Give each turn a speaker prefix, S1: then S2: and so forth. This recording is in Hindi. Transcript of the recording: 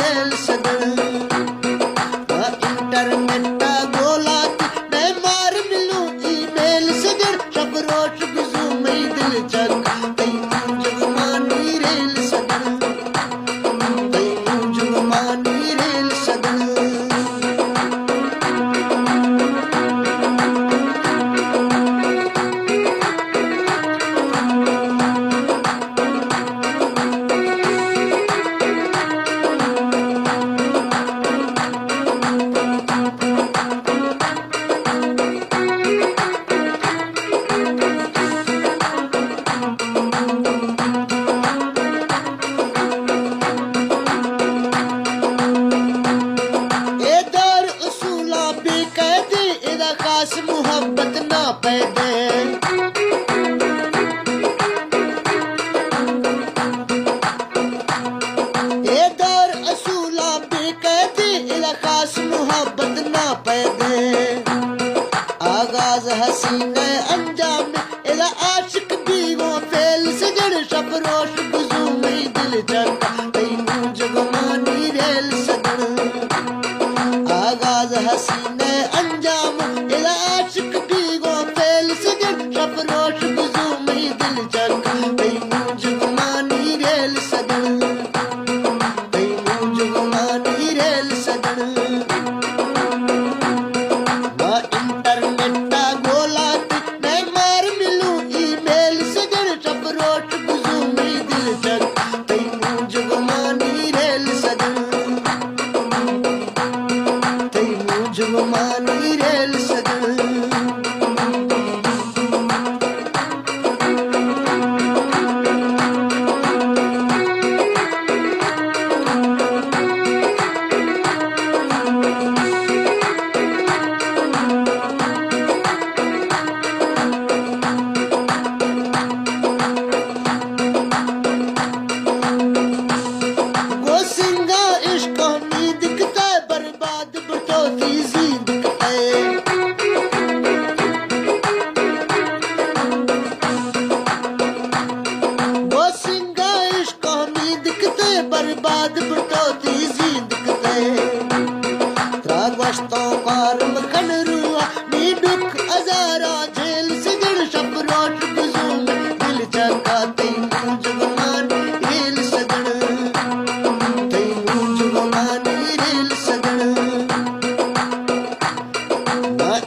S1: रेल सगन इंटरनेट गोला मैं मार मिलूं ईमेल सगन शब रोश गुजू मई दिल जग जुगमानी रेल सगन जुगमानी रेल सगन खास मुहब्बत ना पैदे ए दौर असूला बेकैदी इला खास मुहब्बत ना पैदे आगाज हसीने अंजाम इला आशिक भी वो फेल सजन शब रोश गुजू मई दिल जगा तैनू जुगमानी रेल सगन आगाज हसीने अंजाम आशिक भी गो फेल सजन शब रोश गुजू मई दिल जग तैनू जुगमानी रेल सगन तैनू जुगमानी रेल सगन इंटरनेट गोला मैं मार मिलूं ईमेल सगन शब रोश गुजू मई दिल जग तैनू जुगमानी रेल सगन तैनू जुगमानी रेल सगन बर्बाद बटोती